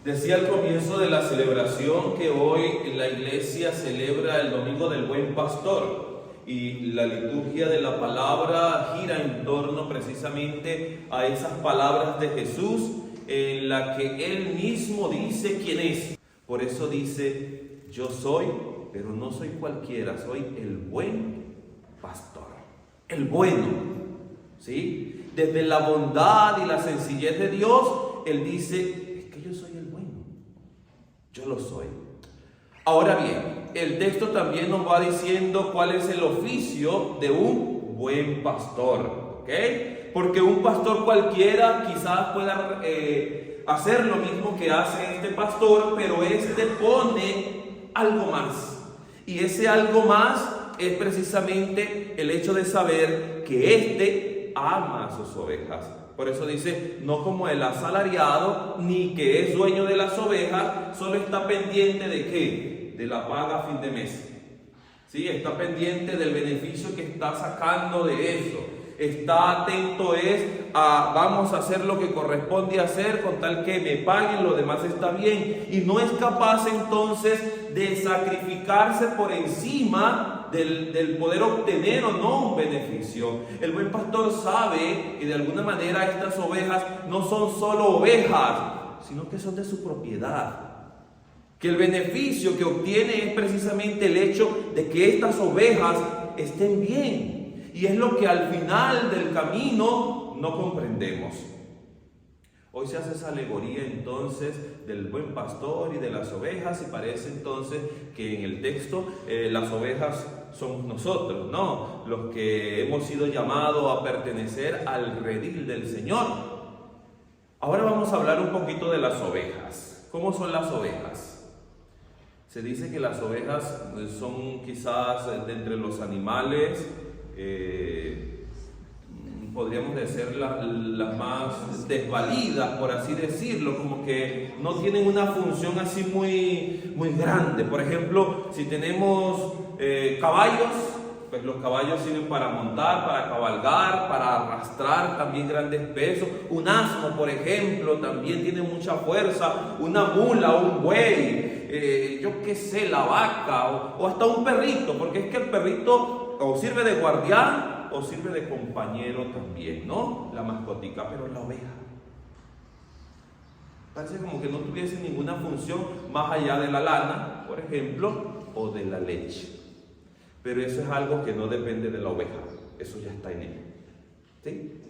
Decía al comienzo de la celebración que hoy la iglesia celebra el Domingo del Buen Pastor y la liturgia de la palabra gira en torno precisamente a esas palabras de Jesús en la que Él mismo dice quién es. Por eso dice, yo soy, pero no soy cualquiera, soy el buen pastor, el bueno, ¿sí? Desde la bondad y la sencillez de Dios, Él dice, yo soy el bueno, yo lo soy. Ahora bien, el texto también nos va diciendo cuál es el oficio de un buen pastor, ¿ok? Porque un pastor cualquiera quizás pueda hacer lo mismo que hace este pastor, pero este pone algo más. Y ese algo más es precisamente el hecho de saber que este ama a sus ovejas. Por eso dice, no como el asalariado, ni que es dueño de las ovejas, solo está pendiente de ¿qué? De la paga a fin de mes. ¿Sí? Está pendiente del beneficio que está sacando de eso. Está atento a vamos a hacer lo que corresponde hacer con tal que me paguen, lo demás está bien. Y no es capaz entonces de sacrificarse por encima del poder obtener o no un beneficio. El buen pastor sabe que de alguna manera estas ovejas no son solo ovejas, sino que son de su propiedad. Que el beneficio que obtiene es precisamente el hecho de que estas ovejas estén bien. Y es lo que al final del camino no comprendemos. Hoy se hace esa alegoría entonces del buen pastor y de las ovejas y parece entonces que en el texto las ovejas somos nosotros, ¿no? Los que hemos sido llamados a pertenecer al redil del Señor. Ahora vamos a hablar un poquito de las ovejas. ¿Cómo son las ovejas? Se dice que las ovejas son quizás de entre los animales podríamos decir las más desvalidas, por así decirlo, como que no tienen una función así muy grande. Por ejemplo, si tenemos caballos, pues los caballos sirven para montar, para cabalgar, para arrastrar también grandes pesos. Un asno, por ejemplo, también tiene mucha fuerza. Una mula, un buey, yo qué sé, la vaca o hasta un perrito, porque es que el perrito o sirve de guardián o sirve de compañero también, ¿no? La mascotica, pero la oveja parece como que no tuviese ninguna función más allá de la lana, por ejemplo, o de la leche. Pero eso es algo que no depende de la oveja, eso ya está en ella, ¿sí?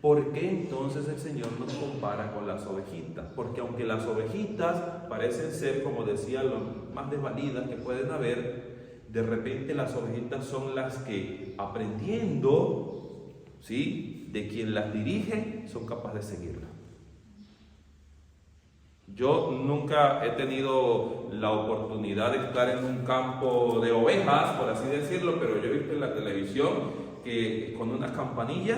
¿Por qué entonces el Señor nos compara con las ovejitas? Porque aunque las ovejitas parecen ser, como decía, las más desvalidas que pueden haber, de repente las ovejitas son las que, aprendiendo, ¿sí?, de quien las dirige, son capaces de seguirla. Yo nunca he tenido la oportunidad de estar en un campo de ovejas, por así decirlo, pero yo he visto en la televisión que con una campanilla,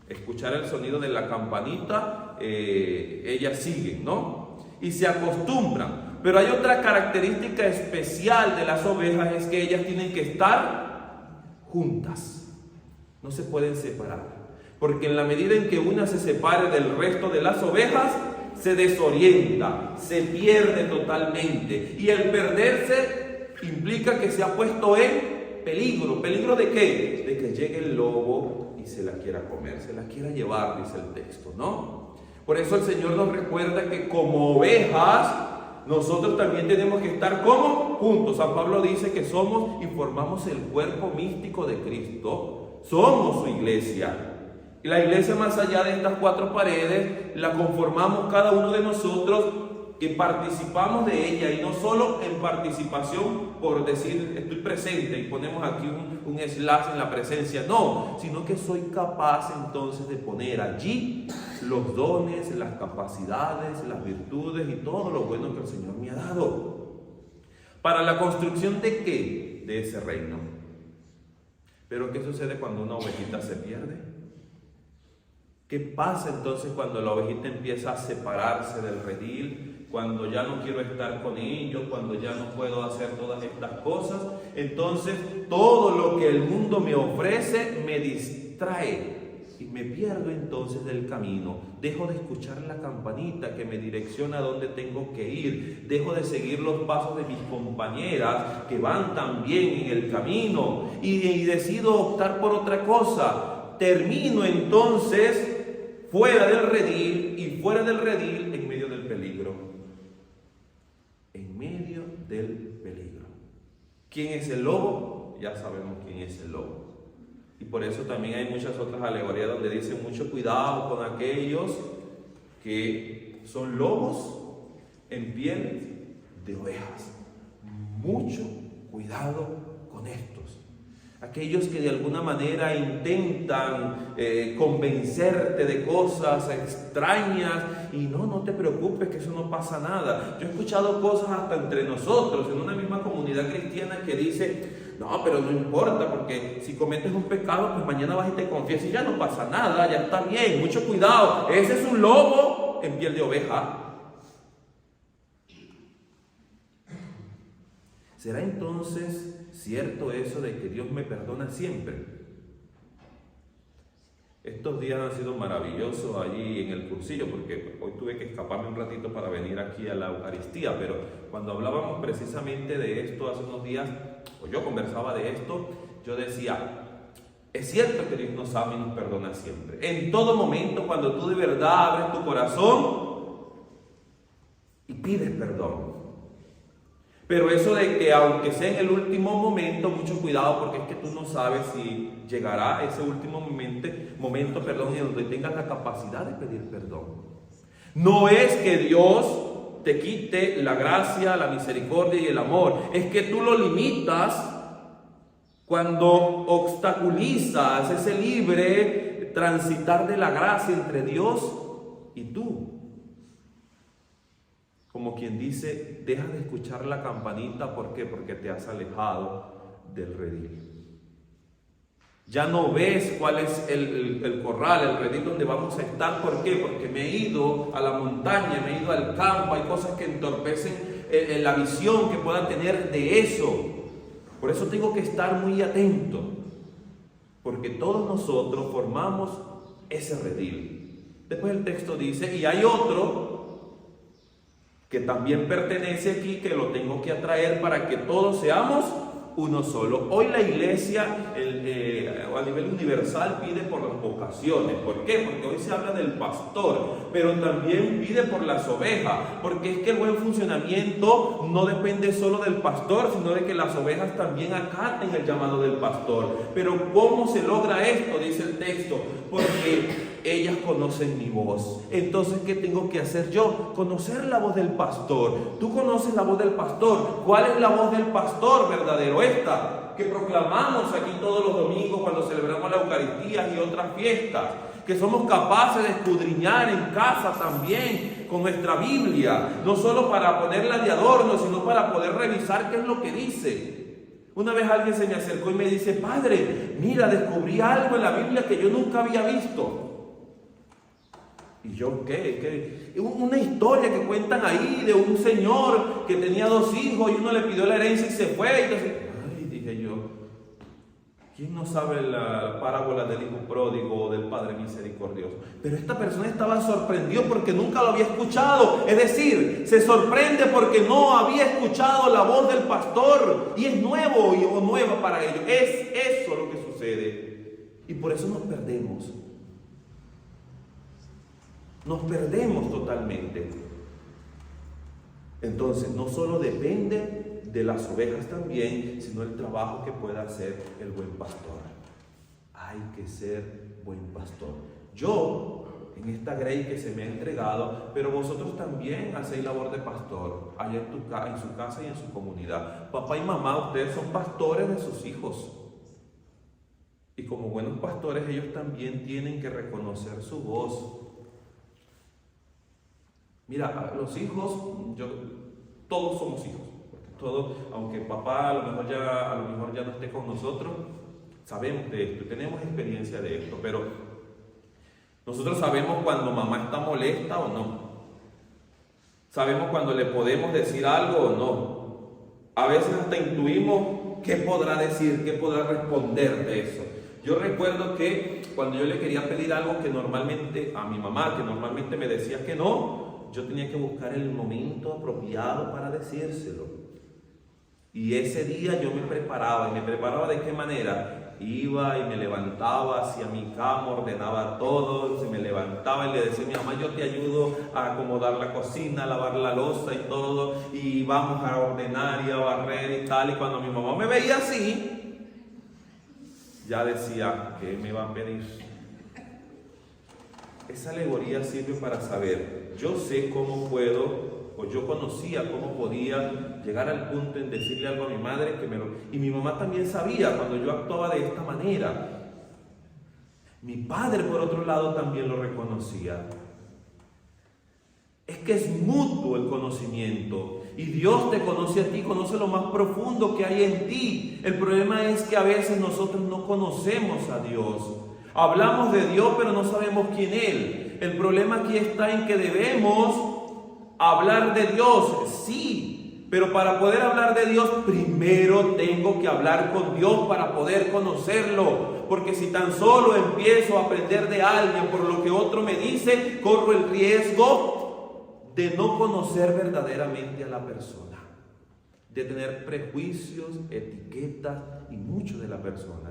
escuchar el sonido de la campanita, ellas siguen, ¿no? Y se acostumbran. Pero hay otra característica especial de las ovejas, es que ellas tienen que estar juntas, no se pueden separar, porque en la medida en que una se separe del resto de las ovejas, se desorienta, se pierde totalmente, y el perderse implica que se ha puesto en peligro. ¿Peligro de qué? De que llegue el lobo y se la quiera comer, se la quiera llevar, dice el texto, ¿no? Por eso el Señor nos recuerda que como ovejas, nosotros también tenemos que estar como juntos. San Pablo dice que somos y formamos el cuerpo místico de Cristo. Somos su iglesia. Y la iglesia, más allá de estas cuatro paredes, la conformamos cada uno de nosotros que participamos de ella. Y no solo en participación por decir estoy presente y ponemos aquí un slash en la presencia. No, sino que soy capaz entonces de poner allí los dones, las capacidades, las virtudes y todo lo bueno que el Señor me ha dado. ¿Para la construcción de qué? De ese reino. Pero ¿qué sucede cuando una ovejita se pierde? ¿Qué pasa entonces cuando la ovejita empieza a separarse del redil? Cuando ya no quiero estar con ellos, cuando ya no puedo hacer todas estas cosas. Entonces todo lo que el mundo me ofrece me distrae y me pierdo entonces del camino. Dejo de escuchar la campanita que me direcciona a donde tengo que ir. Dejo de seguir los pasos de mis compañeras que van también en el camino y decido optar por otra cosa. Termino entonces fuera del redil y fuera del redil en medio del peligro. En medio del peligro. ¿Quién es el lobo? Ya sabemos quién es el lobo. Y por eso también hay muchas otras alegorías donde dicen mucho cuidado con aquellos que son lobos en piel de ovejas. Mucho cuidado con estos. Aquellos que de alguna manera intentan convencerte de cosas extrañas y no te preocupes que eso no pasa nada. Yo he escuchado cosas hasta entre nosotros en una misma comunidad cristiana que dice: no, pero no importa, porque si cometes un pecado, pues mañana vas y te confiesas y ya no pasa nada, ya está bien, mucho cuidado. Ese es un lobo en piel de oveja. ¿Será entonces cierto eso de que Dios me perdona siempre? Estos días han sido maravillosos allí en el cursillo, porque hoy tuve que escaparme un ratito para venir aquí a la Eucaristía, pero cuando hablábamos precisamente de esto hace unos días, o yo conversaba de esto, yo decía: es cierto que Dios nos ama y nos perdona siempre. En todo momento, cuando tú de verdad abres tu corazón y pides perdón. Pero eso de que aunque sea en el último momento, mucho cuidado, porque es que tú no sabes si llegará ese último momento, en donde tengas la capacidad de pedir perdón. No es que Dios te quite la gracia, la misericordia y el amor, es que tú lo limitas cuando obstaculizas ese libre transitar de la gracia entre Dios y tú. Como quien dice, deja de escuchar la campanita. ¿Por qué? Porque te has alejado del redil. Ya no ves cuál es el corral, el redil donde vamos a estar. ¿Por qué? Porque me he ido a la montaña, me he ido al campo. Hay cosas que entorpecen la visión que pueda tener de eso. Por eso tengo que estar muy atento. Porque todos nosotros formamos ese redil. Después el texto dice, y hay otro que también pertenece aquí, que lo tengo que atraer para que todos seamos uno solo. Hoy la iglesia a nivel universal pide por las vocaciones. ¿Por qué? Porque hoy se habla del pastor, pero también pide por las ovejas, porque es que el buen funcionamiento no depende solo del pastor, sino de que las ovejas también acaten el llamado del pastor. Pero ¿cómo se logra esto? Dice el texto, porque ellas conocen mi voz. Entonces, ¿qué tengo que hacer yo? Conocer la voz del pastor. Tú conoces la voz del pastor. ¿Cuál es la voz del pastor verdadero? Esta que proclamamos aquí todos los domingos cuando celebramos la Eucaristía y otras fiestas, que somos capaces de escudriñar en casa también con nuestra Biblia, no solo para ponerla de adorno, sino para poder revisar qué es lo que dice. Una vez alguien se me acercó y me dice: padre, mira, descubrí algo en la Biblia que yo nunca había visto. Y yo, ¿qué? Una historia que cuentan ahí de un señor que tenía 2 hijos y uno le pidió la herencia y se fue. Y entonces, dije yo, ¿quién no sabe la parábola del hijo pródigo o del padre misericordioso? Pero esta persona estaba sorprendido porque nunca lo había escuchado. Es decir, se sorprende porque no había escuchado la voz del pastor y es nuevo o nueva para ellos. Es eso lo que sucede. Y por eso nos perdemos. Nos perdemos totalmente. Entonces, no solo depende de las ovejas también, sino el trabajo que pueda hacer el buen pastor. Hay que ser buen pastor. Yo, en esta grey que se me ha entregado, pero vosotros también hacéis labor de pastor, allá en su casa y en su comunidad. Papá y mamá, ustedes son pastores de sus hijos. Y como buenos pastores, ellos también tienen que reconocer su voz. Mira, los hijos, todos somos hijos. Todos, aunque papá a lo mejor ya no esté con nosotros, sabemos de esto, tenemos experiencia de esto, pero nosotros sabemos cuando mamá está molesta o no. Sabemos cuando le podemos decir algo o no. A veces hasta intuimos qué podrá decir, qué podrá responder de eso. Yo recuerdo que cuando yo le quería pedir algo que normalmente, a mi mamá, que normalmente me decía que no, yo tenía que buscar el momento apropiado para decírselo. Y ese día yo me preparaba, ¿y me preparaba de qué manera? Iba y me levantaba hacia mi cama, ordenaba todo, se me levantaba y le decía a mi mamá, yo te ayudo a acomodar la cocina, a lavar la loza y todo, y vamos a ordenar y a barrer y tal. Y cuando mi mamá me veía así, ya decía, ¿qué me va a pedir? Esa alegoría sirve para saber, yo sé cómo puedo, o yo conocía cómo podía llegar al punto en decirle algo a mi madre y mi mamá también sabía cuando yo actuaba de esta manera. Mi padre, por otro lado, también lo reconocía. Es que es mutuo el conocimiento. Y Dios te conoce a ti, conoce lo más profundo que hay en ti. El problema es que a veces nosotros no conocemos a Dios. Hablamos de Dios, pero no sabemos quién es Él. El problema aquí está en que debemos hablar de Dios, sí. Pero para poder hablar de Dios, primero tengo que hablar con Dios para poder conocerlo. Porque si tan solo empiezo a aprender de alguien por lo que otro me dice, corro el riesgo de no conocer verdaderamente a la persona, de tener prejuicios, etiquetas y mucho de la persona.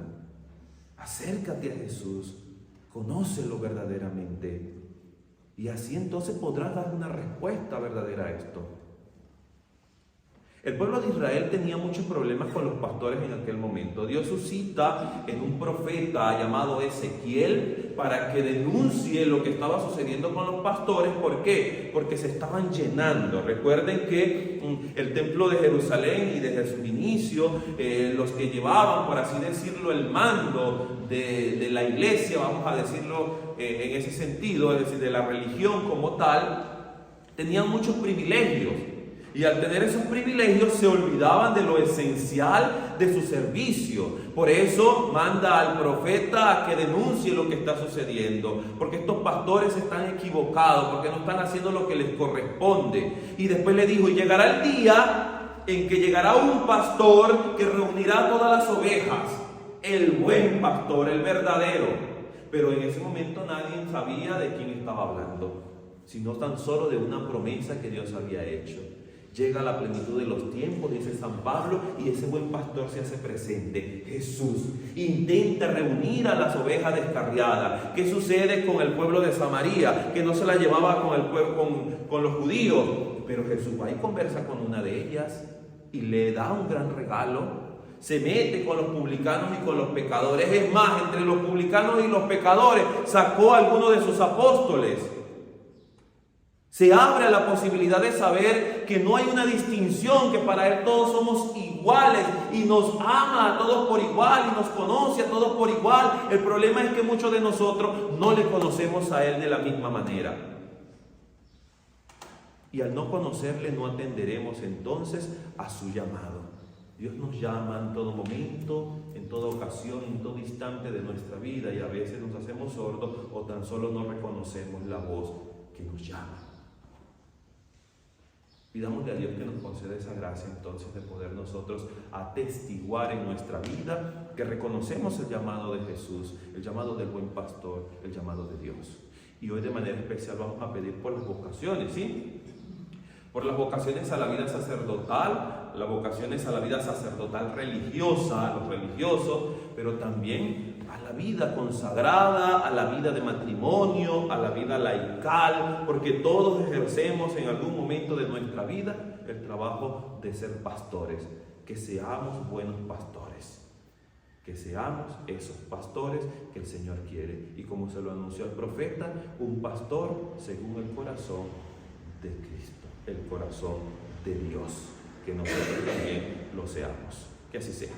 Acércate a Jesús, conócelo verdaderamente y así entonces podrás dar una respuesta verdadera a esto. El pueblo de Israel tenía muchos problemas con los pastores en aquel momento. Dios suscita en un profeta llamado Ezequiel para que denuncie lo que estaba sucediendo con los pastores. ¿Por qué? Porque se estaban llenando. Recuerden que el templo de Jerusalén y desde su inicio, los que llevaban, por así decirlo, el mando de la iglesia, vamos a decirlo en ese sentido, es decir, de la religión como tal, tenían muchos privilegios. Y al tener esos privilegios se olvidaban de lo esencial de su servicio. Por eso manda al profeta a que denuncie lo que está sucediendo. Porque estos pastores están equivocados, porque no están haciendo lo que les corresponde. Y después le dijo, y llegará el día en que llegará un pastor que reunirá todas las ovejas. El buen pastor, el verdadero. Pero en ese momento nadie sabía de quién estaba hablando, sino tan solo de una promesa que Dios había hecho. Llega la plenitud de los tiempos, dice San Pablo, y ese buen pastor se hace presente, Jesús. Intenta reunir a las ovejas descarriadas. ¿Qué sucede con el pueblo de Samaria? Que no se la llevaba con el pueblo, con los judíos. Pero Jesús va y conversa con una de ellas y le da un gran regalo. Se mete con los publicanos y con los pecadores. Es más, entre los publicanos y los pecadores sacó a alguno de sus apóstoles. Se abre la posibilidad de saber que no hay una distinción, que para Él todos somos iguales y nos ama a todos por igual y nos conoce a todos por igual. El problema es que muchos de nosotros no le conocemos a Él de la misma manera. Y al no conocerle no atenderemos entonces a su llamado. Dios nos llama en todo momento, en toda ocasión, en todo instante de nuestra vida y a veces nos hacemos sordos o tan solo no reconocemos la voz que nos llama. Pidámosle a Dios que nos conceda esa gracia entonces de poder nosotros atestiguar en nuestra vida que reconocemos el llamado de Jesús, el llamado del buen pastor, el llamado de Dios. Y hoy de manera especial vamos a pedir por las vocaciones, ¿sí? Por las vocaciones a la vida sacerdotal, las vocaciones a la vida sacerdotal religiosa, a los religiosos, pero también a la vida consagrada, a la vida de matrimonio, a la vida laical, porque todos ejercemos en algún momento de nuestra vida el trabajo de ser pastores. Que seamos buenos pastores, que seamos esos pastores que el Señor quiere. Y como se lo anunció el profeta, un pastor según el corazón de Cristo, el corazón de Dios, que nosotros también lo seamos. Que así sea.